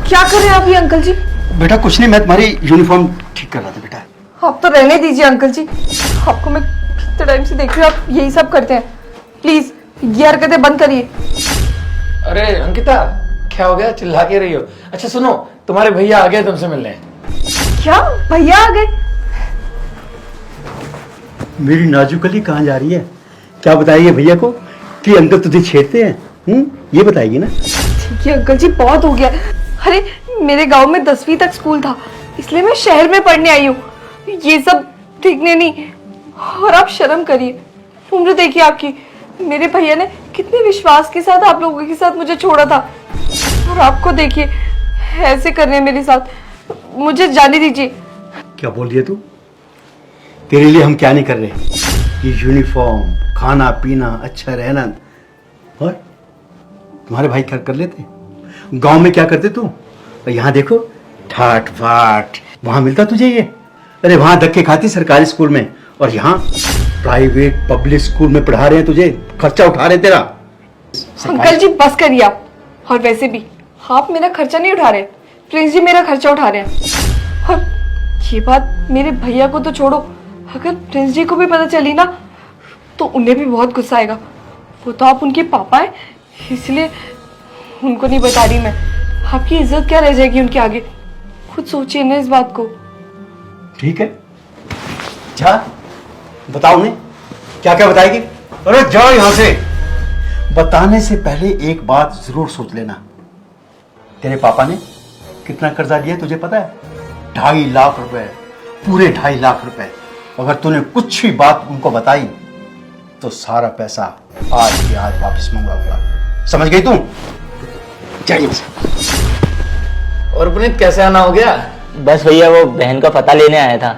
क्या कर रहे हैं आप ये अंकल जी? बेटा कुछ नहीं, मैं तुम्हारी यूनिफॉर्म ठीक कर रहा था बेटा। आप तो रहने दीजिए अंकल जी, आपको मैं कितने टाइम से देख रही हूँ आप यही सब करते हैं। प्लीज ये हरकतें बंद करिए। अरे अंकिता, क्या हो गया, चिल्ला के रही हो? अच्छा सुनो, तुम्हारे भैया आ गए तुमसे मिलने। क्या भैया आ गए? मेरी नाजुकली कहाँ जा रही है? क्या बताइए भैया को कि अंकल तुझे छेड़ते हैं? ये बताएगी ना? ठीक है अंकल जी, बहुत हो गया। अरे मेरे गांव में 10वीं तक स्कूल था, इसलिए मैं शहर में पढ़ने आई हूँ। ये सब देखने नहीं। और आप शर्म करिए, उम्र देखिए आपकी। मेरे भैया ने कितने विश्वास के साथ आप लोगों के साथ मुझे छोड़ा था, और आपको देखिए ऐसे कर रहे हैं मेरे साथ। मुझे जाने दीजिए। क्या बोल रही है तू? तेरे लिए हम क्या नहीं कर रहे? ये यूनिफॉर्म, खाना पीना, अच्छा रहना, और तुम्हारे भाई क्या कर लेते? गांव में क्या करते तू? और यहाँ देखो ठाट बाट, वहां मिलता तुझे ये? अरे वहां धक्के खाती सरकारी स्कूल में, और यहाँ प्राइवेट पब्लिक स्कूल में पढ़ा रहे हैं तुझे, खर्चा उठा रहे हैं तेरा। अंकल जी बस करिए आप। और वैसे भी आप मेरा खर्चा नहीं उठा रहे, प्रिंस जी मेरा खर्चा उठा रहे हैं। और ये बात मेरे भैया को तो छोड़ो, अगर प्रिंस जी को भी पता चली ना तो उन्हें भी बहुत गुस्सा आएगा। वो तो आप उनके पापा हैं, इसलिए उनको नहीं बता रही मैं। आपकी इज्जत क्या रह जाएगी उनके आगे? खुद सोचिए ना इस बात को। ठीक है, जा बताओ उन्हें क्या क्या बताएगी। अरे जाओ यहां से। बताने से पहले एक बात जरूर सोच लेना। तेरे पापा ने कितना कर्जा लिया तुझे पता है? 2.5 लाख रुपए, पूरे 2.5 लाख रुपए। अगर तूने कुछ भी बात उनको बताई तो सारा पैसा आज के आज वापस मंगवाऊंगा, समझ गई तू? चलिए। और पुनीत कैसे आना हो गया? बस भैया वो बहन का पता लेने आया था,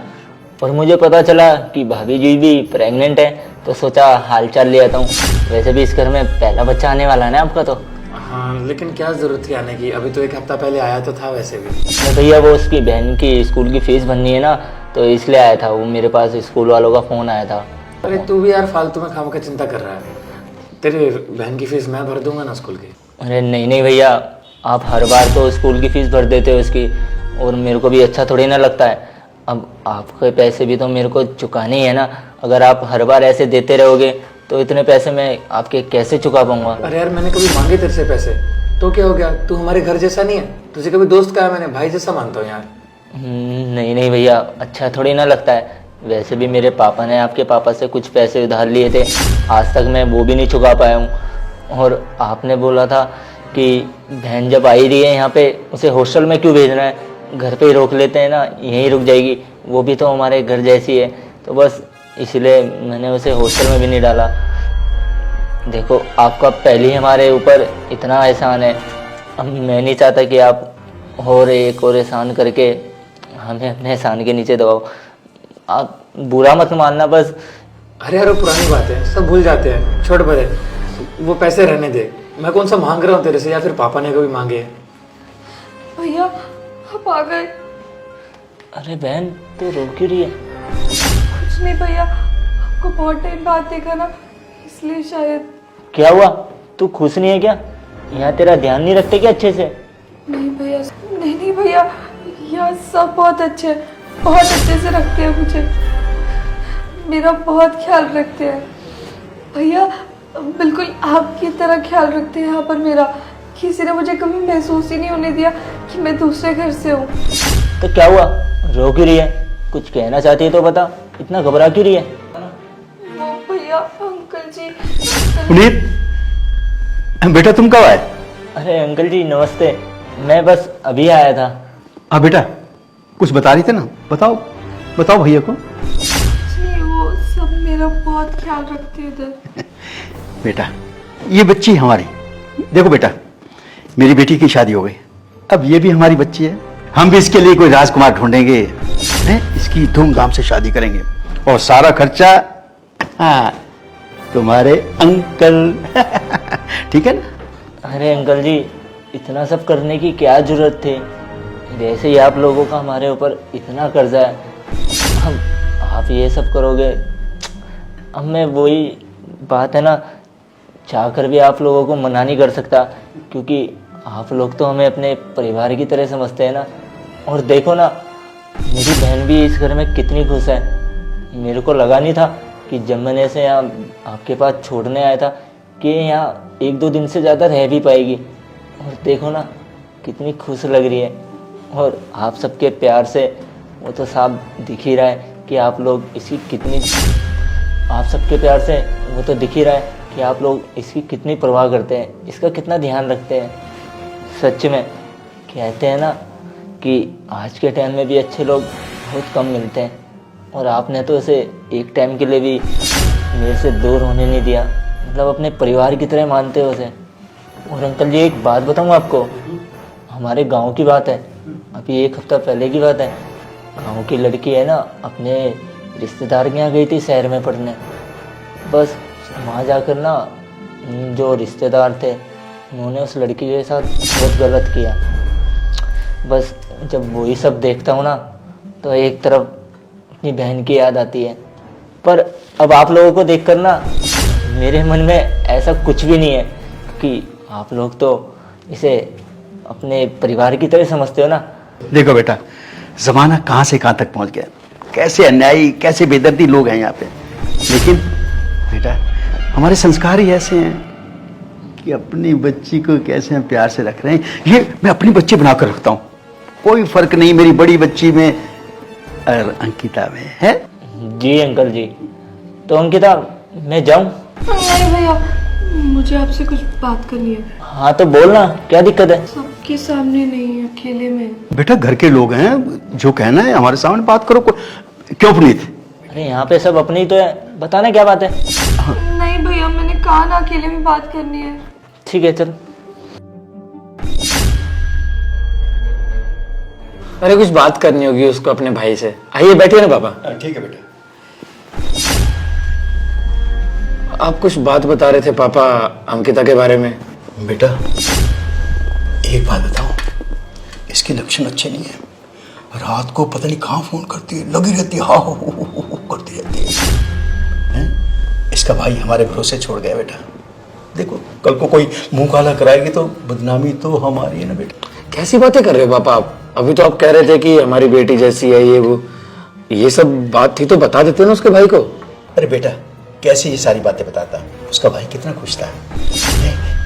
और मुझे पता चला कि भाभी जी भी प्रेग्नेंट है, तो सोचा हालचाल ले आता हूँ। वैसे भी इस घर में पहला बच्चा आने वाला है ना आपका। तो हाँ, लेकिन क्या जरूरत थी आने की? अभी तो 1 हफ्ता पहले आया तो था वैसे भी। तो भैया वो उसकी बहन की स्कूल की फीस भरनी है ना, तो इसलिए आया था। वो मेरे पास स्कूल वालों का फ़ोन आया था। अरे तू भी यार फालतू में खामखा चिंता कर रहा है। तेरी बहन की फीस मैं भर दूंगा ना स्कूल की। अरे नहीं नहीं भैया, आप हर बार तो स्कूल की फ़ीस भर देते हो उसकी, और मेरे को भी अच्छा थोड़ी ना लगता है। अब आपके पैसे भी तो मेरे को चुकाने ही है ना। अगर आप हर बार ऐसे देते रहोगे तो इतने पैसे मैं आपके कैसे चुका पाऊंगा? अरे यार मैंने कभी मांगे तेरे से पैसे तो क्या हो गया? तू हमारे घर जैसा नहीं है? तुझे कभी दोस्त कहा है मैंने? भाई जैसा मानता हूँ यार। नहीं नहीं भैया, अच्छा थोड़ी ना लगता है। वैसे भी मेरे पापा ने आपके पापा से कुछ पैसे उधार लिए थे, आज तक मैं वो भी नहीं चुका पाया हूँ। और आपने बोला था कि बहन जब आई रही है यहाँ पे, उसे हॉस्टल में क्यों भेजना है, घर पे ही रोक लेते हैं ना, यहीं रुक जाएगी। वो भी तो हमारे घर जैसी है, तो बस इसलिए मैंने उसे हॉस्टल में भी नहीं डाला। देखो आपका पहले ही हमारे ऊपर इतना एहसान है, अब मैं नहीं चाहता कि आप और एक और एहसान करके हमें अपने एहसान के नीचे दबाओ। आप बुरा मत मानना बस। अरे यार वो पुरानी बात है, सब भूल जाते हैं, छोड़ परे। वो पैसे रहने दे। मैं कौन सा मांग रहा हूँ तेरे से, या फिर पापा ने कभी मांगे? भैया आप आ गए। अरे बहन तू रो क्यों रही है? कुछ नहीं भैया, आपको बहुत टाइम बाद देखा ना, इसलिए शायद। क्या हुआ, तू खुश नहीं है क्या? यहाँ तेरा ध्यान नहीं रखते क्या अच्छे से? नहीं भैया, नहीं भैया, यहाँ सब बहुत अच्छे हैं, बहुत अच्छे से रखते हैं मुझे, मेरा बहुत ख्याल रखते हैं भैया। बिल्कुल आपकी तरह ख्याल रखते हैं यहाँ पर मेरा। किसी ने मुझे कभी महसूस ही नहीं होने दिया कि मैं दूसरे घर से हूँ। तो क्या हुआ, रो क्यों रही है? कुछ कहना चाहती है तो बता, इतना घबरा क्यों रही है? वो भैया अंकल जी। पुनीत बेटा तुम कब आए? अरे अंकल जी नमस्ते, मैं बस अभी आया था। हाँ बेटा, कुछ बता रही थे ना, बताओ बताओ भैया को। जी वो सब मेरा बहुत ख्याल रखते हैं इधर। बेटा ये बच्ची हमारी, देखो बेटा मेरी बेटी की शादी हो गई, अब ये भी हमारी बच्ची है। हम भी इसके लिए कोई राजकुमार ढूंढेंगे, इसकी धूमधाम से शादी करेंगे, और सारा खर्चा हाँ तुम्हारे अंकल ठीक है ना? अरे अंकल जी इतना सब करने की क्या जरूरत थी? वैसे ही आप लोगों का हमारे ऊपर इतना कर्जा है, हम आप ये सब करोगे? अब मैं वही बात है ना, चाहकर भी आप लोगों को मना नहीं कर सकता, क्योंकि आप लोग तो हमें अपने परिवार की तरह समझते हैं ना। और देखो ना, मेरी बहन भी इस घर में कितनी खुश है। मेरे को लगा नहीं था कि जब मैंने इसे यहाँ आपके पास छोड़ने आया था कि यहाँ 1-2 दिन से ज़्यादा रह भी पाएगी। और देखो ना, कितनी खुश लग रही है। और आप सबके प्यार से वो तो साफ दिख ही रहा है कि आप लोग इसकी कितनी, आप सबके प्यार से वो तो दिख ही रहा है कि आप लोग इसकी कितनी परवाह करते हैं, इसका कितना ध्यान रखते हैं। सच में कहते हैं ना कि आज के टाइम में भी अच्छे लोग बहुत कम मिलते हैं। और आपने तो इसे एक टाइम के लिए भी मेरे से दूर होने नहीं दिया, मतलब अपने परिवार की तरह मानते हो उसे। और अंकल जी, एक बात बताऊँ आपको, हमारे गांव की बात है, अभी 1 हफ्ता पहले की बात है। गांव की लड़की है ना, अपने रिश्तेदार के यहाँ गई थी शहर में पढ़ने। बस वहाँ जाकर ना जो रिश्तेदार थे उन्होंने उस लड़की के साथ बहुत गलत किया। बस जब वही सब देखता हूँ ना तो एक तरफ अपनी बहन की याद आती है। पर अब आप लोगों को देखकर ना मेरे मन में ऐसा कुछ भी नहीं है कि आप लोग तो इसे अपने परिवार की तरह समझते हो ना। देखो बेटा, जमाना कहाँ से कहाँ तक पहुँच गया, कैसे अन्यायी, कैसे बेदर्दी लोग हैं यहाँ पे। लेकिन बेटा, हमारे संस्कार ही ऐसे हैं कि अपनी बच्ची को कैसे हम प्यार से रख रहे हैं, ये मैं अपनी बच्ची बनाकर रखता हूँ। कोई फर्क नहीं मेरी बड़ी बच्ची में और अंकिता में है। जी अंकल जी। तो अंकिता, मैं जाऊँ? नहीं भैया, मुझे आपसे कुछ बात करनी है। हाँ तो बोलना, क्या दिक्कत है? सबके सामने नहीं, अकेले में। बेटा घर के लोग हैं, जो कहना है हमारे सामने बात करो। क्यों पुनीत? अरे यहाँ पे सब अपनी तो है, बताना क्या बात है। नहीं भैया, मैंने कहा ना अकेले में बात करनी है। ठीक है चल। अरे कुछ बात करनी होगी उसको अपने भाई से। आइए बैठिए ना पापा। ठीक है बेटा। आप कुछ बात बता रहे थे पापा अंकिता के बारे में। बेटा एक बात बताओ, इसके लक्षण अच्छे नहीं है। रात को पता नहीं कहाँ फोन करती है, लगी रहती है, हाँ हो करती रहती है। इसका भाई हमारे भरोसे छोड़ गया बेटा। देखो कल को कोई मुंह काला कराएगी तो बदनामी तो हमारी है ना बेटा। कैसी बातें कर रहे हो पापा आप? अभी तो आप कह रहे थे कि हमारी बेटी जैसी है, ये वो, ये सब बात थी तो बता देते ना उसके भाई को। अरे बेटा कैसे ये सारी बातें बताता, उसका भाई कितना खुश था,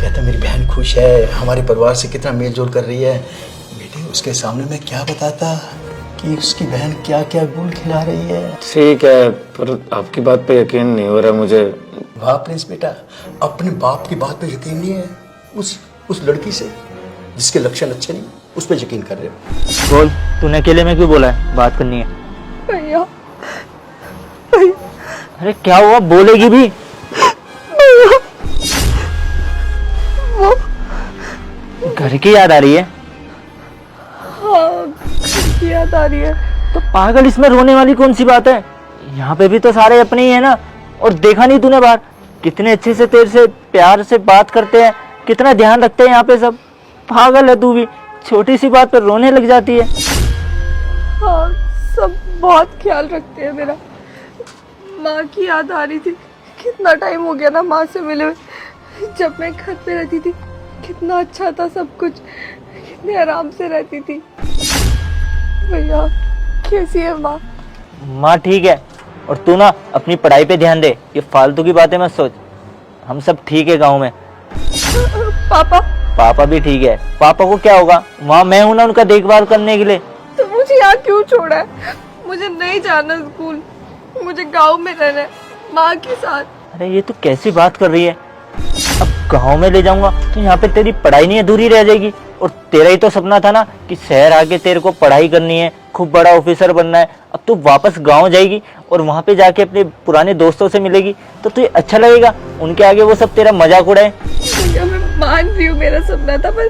कहता मेरी बहन खुश है, हमारे परिवार से कितना मेल जोल कर रही है। बेटे उसके सामने मैं क्या बताता कि उसकी बहन क्या क्या गुल खिला रही है। ठीक है, पर आपकी बात पे यकीन नहीं हो रहा मुझे। वाह प्रिंस बेटा, अपने बाप की बात पे यकीन नहीं है, उस लड़की से जिसके लक्षण अच्छे नहीं उस पर यकीन कर रहे हो। बोल, तूने अकेले में क्यों बोला है बात करनी है? भैया अरे क्या हुआ, बोलेगी भी? वो घर की याद आ रही है? हाँ, घर की याद आ रही है। तो पागल, इसमें रोने वाली कौन सी बात है? यहाँ पे भी तो सारे अपने ही है ना। और देखा नहीं तूने बाहर कितने अच्छे से तेरे से प्यार से बात करते हैं, कितना ध्यान रखते हैं यहाँ पे सब। पागल है तू भी, छोटी सी बात पर रोने लग जाती है। हाँ, सब बहुत ख्याल रखते हैं मेरा। माँ की याद आ रही थी, कितना टाइम हो गया ना माँ से मिले हुए। जब मैं घर पे रहती थी कितना अच्छा था सब कुछ, कितने आराम से रहती थी। भैया कैसी है माँ? माँ ठीक है, और तू ना अपनी पढ़ाई पे ध्यान दे, ये फालतू की बातें मत सोच। हम सब ठीक है गाँव में। पापा? पापा भी ठीक है। पापा को क्या होगा, वहाँ मैं हूँ ना उनका देखभाल करने के लिए। तो मुझे यहाँ क्यों छोड़ा है? मुझे नहीं जाना स्कूल, मुझे गांव में रहना है माँ के साथ। अरे ये तू कैसी बात कर रही है? अब गांव में ले जाऊंगा तो यहाँ पे तेरी पढ़ाई नहीं अधूरी रह जाएगी। और तेरा ही तो सपना था ना कि शहर आके तेरे को पढ़ाई करनी है, खूब बड़ा ऑफिसर बनना है। अब तू वापस गांव जाएगी और वहाँ पे जाके अपने पुराने दोस्तों से मिलेगी तो तुझे अच्छा लगेगा, उनके आगे वो सब तेरा मजाक उड़ाए। भैया मैं मान रही हूँ मेरा सपना था, बस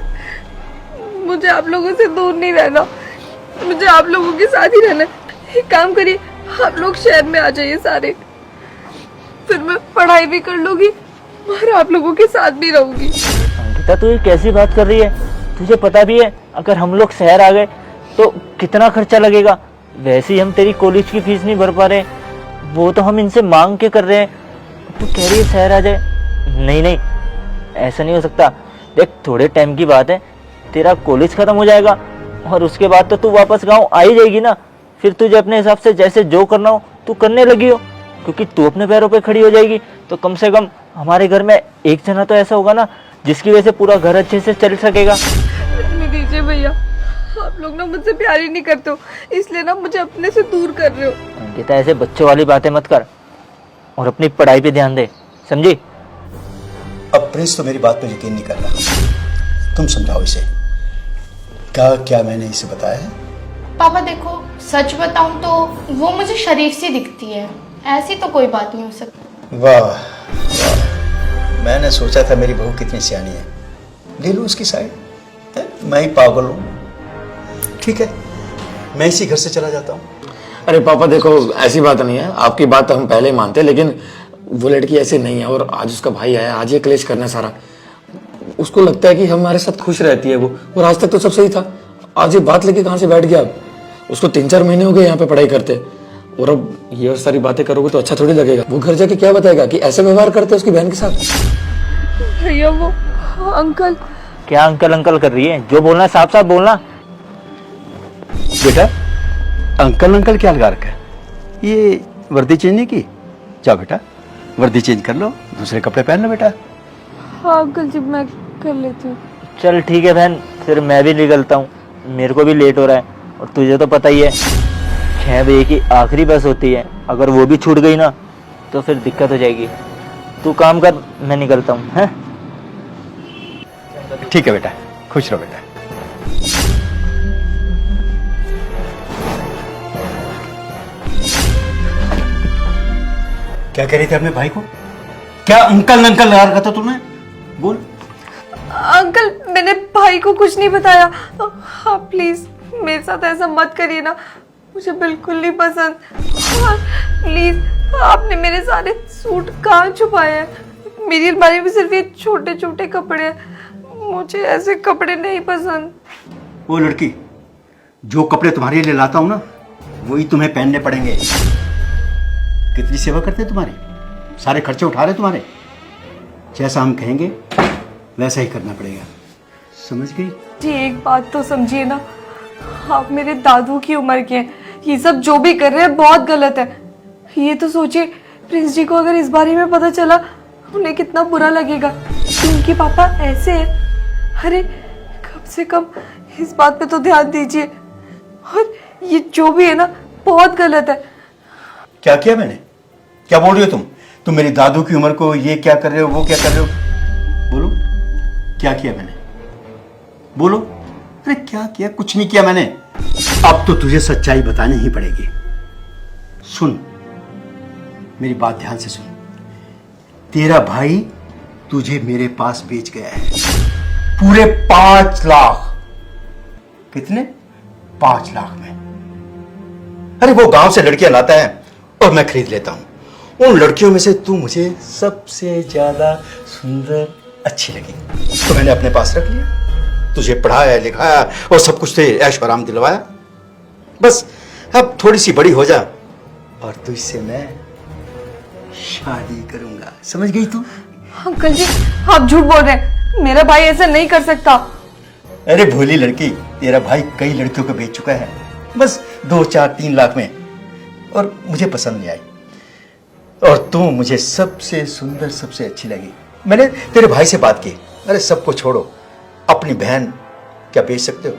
मुझे आप लोगों से दूर नहीं रहना, मुझे आप लोगों के साथ ही रहना है। एक काम करिए, आप लोग शहर में आ जाइए सारे, फिर मैं पढ़ाई भी कर लूंगी और आप लोगों के साथ भी रहूंगी। अंकिता तू ये कैसी बात कर रही है? तुझे पता भी है अगर हम लोग शहर आ गए तो कितना खर्चा लगेगा? वैसे ही हम तेरी कॉलेज की फीस नहीं भर पा रहे, वो तो हम इनसे मांग के कर रहे हैं। तू कह रही है शहर आ जाए? नहीं नहीं, ऐसा नहीं हो सकता। देख थोड़े टाइम की बात है, तेरा कॉलेज खत्म हो जाएगा और उसके बाद तो तू वापस गांव आ ही जाएगी ना। फिर तुझे अपने हिसाब से जैसे जो करना हो तू करने लगी हो, क्योंकि तू अपने पैरों पे खड़ी हो जाएगी तो कम से कम हमारे घर में एक जना तो ऐसा होगा ना जिसकी वजह से पूरा घर अच्छे से चल सकेगा। नहीं दीजिए भैया, आप लोग ना मुझसे प्यार ही नहीं करते हो, इसलिए ना मुझे अपने से दूर कर रहे हो। अंकिता ऐसे बच्चों वाली बातें मत कर और अपनी पढ़ाई पे ध्यान दे, समझी? अब प्रिंस तो मेरी बात पर यकीन नहीं कर रहा, तुम समझाओ इसे। क्या क्या मैंने इसे बताया है? पापा देखो, सच बताऊं तो वो मुझे शरीफ सी दिखती है, ऐसी तो कोई बात नहीं हो सकती। वाह वाह, मैंने सोचा था मेरी बहू कितनी सियानी है, ले लो उसकी साइड। मैं ही पागल हूँ। ठीक है, मैं इसी घर से चला जाता हूँ। अरे पापा देखो, ऐसी बात नहीं है, आपकी बात तो हम पहले ही मानते हैं, लेकिन वो लड़की ऐसी नहीं है। और आज उसका भाई आया, आज ये क्लेश करना सारा, उसको लगता है कि हमारे साथ खुश रहती है वो, और आज तक तो सब सही था। आज ये बात लेके कहाँ से बैठ गया? अब उसको 3-4 महीने हो गए यहाँ पे पढ़ाई करते, और अब ये और सारी बातें करोगे तो अच्छा थोड़ी लगेगा। वो घर जाके क्या बताएगा कि ऐसे व्यवहार करते उसकी बहन के साथ। भैया वो अंकल। क्या अंकल अंकल कर रही है? जो बोलना है साफ साफ बोलना। बेटा अंकल अंकल क्या लगा रखा है? ये वर्दी चेंज नहीं की? जाओ बेटा वर्दी चेंज कर लो, दूसरे कपड़े पहन लो बेटा। हाँ अंकल जी, मैं कर लेती हूँ। चल ठीक है बहन, फिर मैं भी निकलता हूँ, मेरे को भी लेट हो रहा है और तुझे तो पता ही है 6 बजे की आखिरी बस होती है, अगर वो भी छूट गई ना तो फिर दिक्कत हो जाएगी। तू काम कर, मैं निकलता हूँ। हैं? ठीक है बेटा, खुश रहो बेटा। क्या कह रही थी अपने भाई को? क्या अंकल अंकल लगा रखा था तुमने? बोल। अंकल मैंने भाई को कुछ नहीं बताया। हाँ प्लीज मेरे साथ ऐसा मत करिए ना, मुझे बिल्कुल नहीं पसंद। हाँ, प्लीज आपने मेरे सारे सूट कहाँ छुपाए हैं? मेरी अलमारी में सिर्फ ये छोटे छोटे कपड़े हैं, मुझे ऐसे कपड़े नहीं पसंद। वो लड़की, जो कपड़े तुम्हारे लिए लाता हूं ना वही तुम्हें पहनने पड़ेंगे। कितनी सेवा करते हैं तुम्हारी, सारे खर्चे उठा रहे तुम्हारे। जैसा हम कहेंगे वैसा ही करना पड़ेगा, समझ गई? जी एक बात तो समझिए ना, आप मेरे दादू की उम्र के हैं, ये सब जो भी कर रहे हैं बहुत गलत है। ये तो सोचिए प्रिंस जी को अगर इस बारे में पता चला उन्हें कितना बुरा लगेगा कि उनके पापा ऐसे हैं। अरे कम से कम इस बात पे तो ध्यान दीजिए। और ये जो भी है ना बहुत गलत है। क्या किया मैंने? क्या बोल रही हो तुम मेरी दादू की उम्र को ये क्या कर रहे हो, वो क्या कर रहे हो? बोलो क्या किया मैंने, बोलो। अरे क्या किया? कुछ नहीं किया मैंने। अब तो तुझे सच्चाई बतानी ही पड़ेगी। सुन मेरी बात ध्यान से सुन। तेरा भाई तुझे मेरे पास बेच गया है, पूरे 5 लाख। कितने? 5 लाख में। अरे वो गांव से लड़कियां लाता है और मैं खरीद लेता हूं। उन लड़कियों में से तू मुझे सबसे ज्यादा सुंदर अच्छी लगी तो मैंने अपने पास रख लिया। तुझे पढ़ाया लिखाया और सब कुछ ते ऐश आराम दिलवाया। बस अब थोड़ी सी बड़ी हो जा और तुझसे मैं शादी करूंगा, समझ गई तू? अंकल जी आप झूठ बोल रहे हैं, मेरा भाई ऐसा नहीं कर सकता। अरे भोली लड़की, तेरा भाई कई लड़कियों को बेच चुका है, बस 2, 4, 3 लाख में, और मुझे पसंद नहीं आई। और तू मुझे सबसे सुंदर सबसे अच्छी लगी। मैंने तेरे भाई से बात की। अरे सबको छोड़ो, अपनी बहन क्या बेच सकते हो?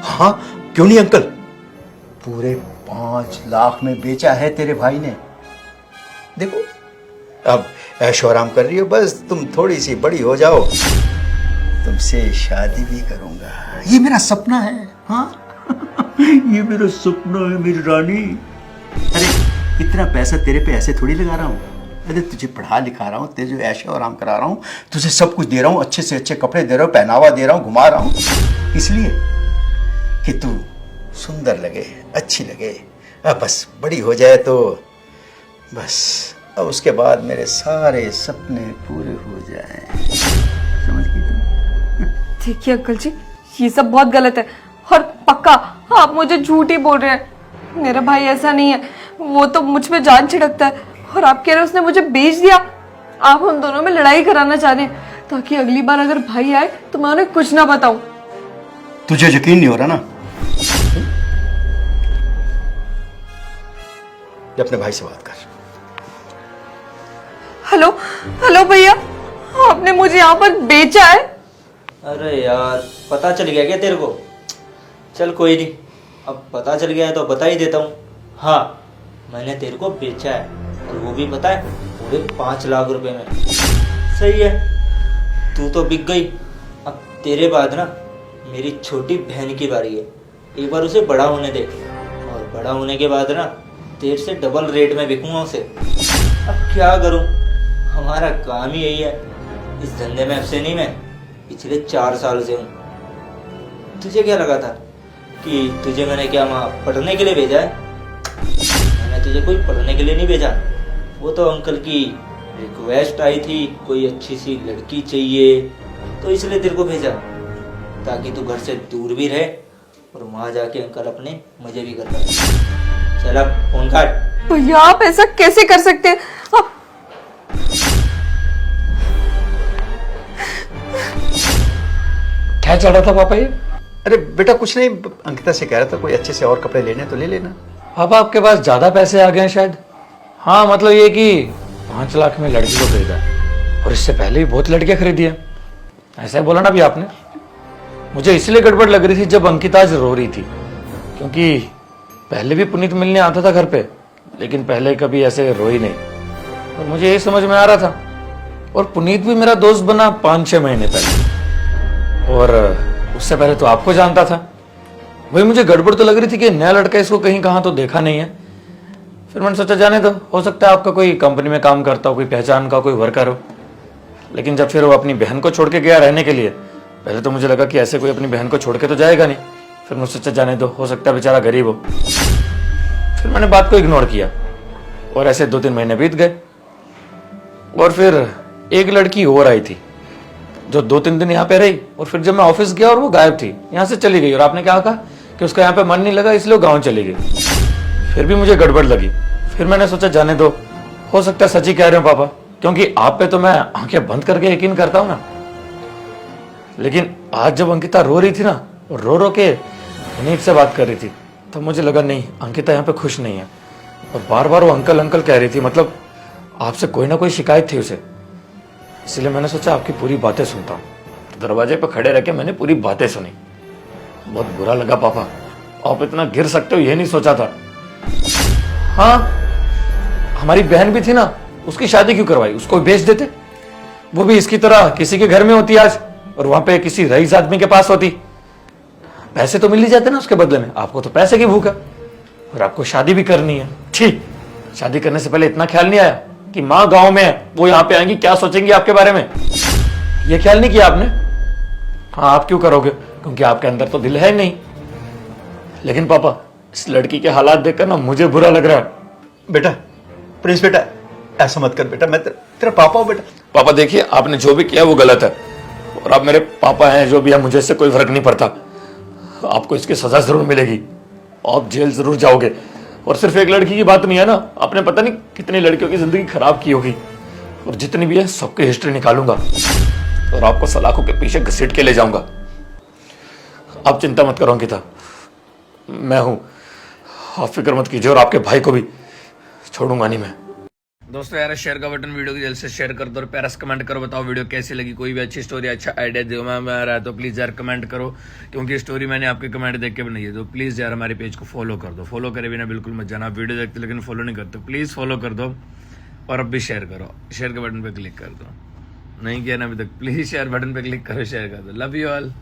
हाँ क्यों नहीं अंकल, पूरे 5 लाख में बेचा है तेरे भाई ने। देखो अब ऐशो आराम कर रही हो, बस तुम थोड़ी सी बड़ी हो जाओ, तुमसे शादी भी करूंगा। ये मेरा सपना है। हाँ ये मेरा सपना है मेरी रानी। अरे इतना पैसा तेरे पे ऐसे थोड़ी लगा रहा हूँ। अरे तुझे पढ़ा लिखा रहा हूँ, तुझे ऐशो आराम करा रहा हूँ, तुझे सब कुछ दे रहा हूँ, अच्छे से अच्छे कपड़े दे रहा हूँ, पहनावा दे रहा हूँ, घुमा रहा हूँ, इसलिए कि तू सुंदर लगे, अच्छी लगे। अब बस बड़ी हो जाए तो बस, अब उसके बाद मेरे सारे सपने पूरे हो जाएं। समझ गई तुम? देखिए अंकल जी ये सब बहुत गलत है, और पक्का आप मुझे झूठ ही बोल रहे हैं। मेरा भाई ऐसा नहीं है, वो तो मुझ पे जान छिड़कता है, और आप कह रहे हैं उसने मुझे बेच दिया। आप हम दोनों में लड़ाई कराना चाह रहे हैं ताकि अगली बार अगर भाई आए तो मैं उन्हें कुछ ना बताऊं। तुझे यकीन नहीं हो रहा ना? ये अपने भाई से बात कर। हेलो हेलो भैया, आपने मुझे यहाँ पर बेचा है? अरे यार, पता चल गया क्या तेरे को? चल कोई नहीं, अब पता चल गया है तो बता ही देता हूँ। हाँ, मैंने तेरे को बेचा है, और वो भी पता है पूरे 5 लाख रुपए में। सही है, तू तो बिक गई। अब तेरे बाद ना मेरी छोटी बहन की बारी है। एक बार उसे बड़ा होने दे, और बड़ा होने के बाद ना तेरे से डबल रेट में बिकूंगा उसे। अब क्या करूं, हमारा काम ही यही है। इस धंधे में अब से नहीं, मैं पिछले 4 साल से हूँ। तुझे क्या लगा था कि तुझे मैंने क्या वहाँ पढ़ने के लिए भेजा है? मैंने तुझे कोई पढ़ने के लिए नहीं भेजा। वो तो अंकल की रिक्वेस्ट आई थी, कोई अच्छी सी लड़की चाहिए, तो इसलिए तेरे को भेजा, ताकि तू घर से दूर भी रहे और वहाँ जाके अंकल अपने मजे भी कर पाए। चल अब फोन काट। भैया आप ऐसा कैसे कर सकते हैं? आप क्या चल रहा था पापा ये? अरे बेटा कुछ नहीं, अंकिता से कह रहा था कोई अच्छे से और कपड़े लेने तो ले लेना। पापा आपके पास ज्यादा पैसे आ गए हैं शायद। हाँ मतलब ये कि 5 लाख में लड़की को खरीदा, और इससे पहले भी बहुत लड़कियां खरीदी है। ऐसा ही बोला ना अभी आपने। मुझे इसलिए गड़बड़ लग रही थी जब अंकिता आज रो रही थी, क्योंकि पहले भी पुनीत मिलने आता था घर पे, लेकिन पहले कभी ऐसे रोई नहीं, और मुझे यही समझ में आ रहा था। और पुनीत भी मेरा दोस्त बना 5-6 महीने पहले, और उससे पहले तो आपको जानता था। वही मुझे गड़बड़ तो लग रही थी कि नया लड़का इसको कहीं कहाँ तो देखा नहीं है। फिर मैंने सोचा जाने दो, हो सकता है आपका कोई कंपनी में काम करता हो, कोई पहचान का कोई वर्कर हो। लेकिन जब फिर वो अपनी बहन को छोड़ के गया रहने के लिए, पहले तो मुझे लगा कि ऐसे कोई अपनी बहन को छोड़ के तो जाएगा नहीं। फिर मैंने सोचा जाने दो, हो सकता है बेचारा गरीब हो। फिर मैंने बात को इग्नोर किया, और ऐसे 2-3 महीने बीत गए। और फिर एक लड़की और आई थी जो 2-3 दिन यहाँ पे रही, और फिर जब मैं ऑफिस गया और वो गायब थी, यहाँ से चली गई। और आपने क्या कहा कि उसका यहाँ पे मन नहीं लगा इसलिए वो गाँव चली गई। फिर भी मुझे गड़बड़ लगी। फिर मैंने सोचा जाने दो, हो सकता है सच ही कह रहे हो पापा, क्योंकि आप पे तो मैं आंखें बंद करके यकीन करता हूं ना। लेकिन आज जब अंकिता रो रही थी ना, और रो रो के पुनीत से बात कर रही थी, तो मुझे लगा नहीं, अंकिता यहाँ पे खुश नहीं है। और बार बार वो अंकल अंकल कह रही थी, मतलब आपसे कोई ना कोई शिकायत थी उसे। इसलिए मैंने सोचा आपकी पूरी बातें सुनता हूँ। तो दरवाजे पर खड़े रह के मैंने पूरी बातें सुनी। बहुत बुरा लगा पापा, आप इतना गिर सकते हो ये नहीं सोचा था। हाँ, हमारी बहन भी थी ना, उसकी शादी क्यों करवाई? उसको बेच देते, वो भी इसकी तरह किसी के घर में होती आज, और वहां पे किसी रईस आदमी के पास होती। पैसे तो मिल ही जाते ना उसके बदले में। आपको तो पैसे की भूख है, और आपको शादी भी करनी है। ठीक, शादी करने से पहले इतना ख्याल नहीं आया कि माँ गांव में है, वो यहाँ पे आएंगी, क्या सोचेंगी आपके बारे में? ये ख्याल नहीं किया आपने? हाँ, आप क्यों करोगे, क्योंकि आपके अंदर तो दिल है नहीं। लेकिन पापा, इस लड़की के हालात देखकर ना मुझे बुरा लग रहा है। बेटा प्रिंस बेटा, ऐसा मत कर बेटा, मैं तेरा पापा हूं बेटा। पापा देखिए, आपने जो भी किया वो गलत है, और आप मेरे पापा हैं, जो भी है, मुझे इससे कोई फर्क नहीं पड़ता। आपको इसकी सजा जरूर मिलेगी, आप जेल जरूर जाओगे। और सिर्फ एक लड़की की बात नहीं है ना, आपने पता नहीं कितनी लड़कियों की जिंदगी खराब की होगी, और जितनी भी है सबकी हिस्ट्री निकालूंगा, और आपको सलाखों के पीछे घसीट के ले जाऊंगा। आप चिंता मत करो अंकिता, मैं हूं, आप फिक्र मत कीजिए, और आपके भाई को भी छोड़ूंगा नहीं मैं। दोस्तों यार, शेयर का बटन वीडियो की जल्द से शेयर कर दो, और प्यारा कमेंट करो, बताओ वीडियो कैसी लगी। कोई भी अच्छी स्टोरी, अच्छा आइडिया दो मैं आ रहा है तो प्लीज यार कमेंट करो, क्योंकि स्टोरी मैंने आपके कमेंट देख के बनाई है। तो प्लीज यार हमारे पेज को फॉलो कर दो। फॉलो करे बिना बिल्कुल मत जाना। आप वीडियो देखते लेकिन फॉलो नहीं करते, प्लीज फॉलो कर दो, और अब भी शेयर करो। शेयर के बटन पर क्लिक कर दो, नहीं किया ना अभी तक, प्लीज शेयर बटन पर क्लिक करो, शेयर कर दो। Love you all.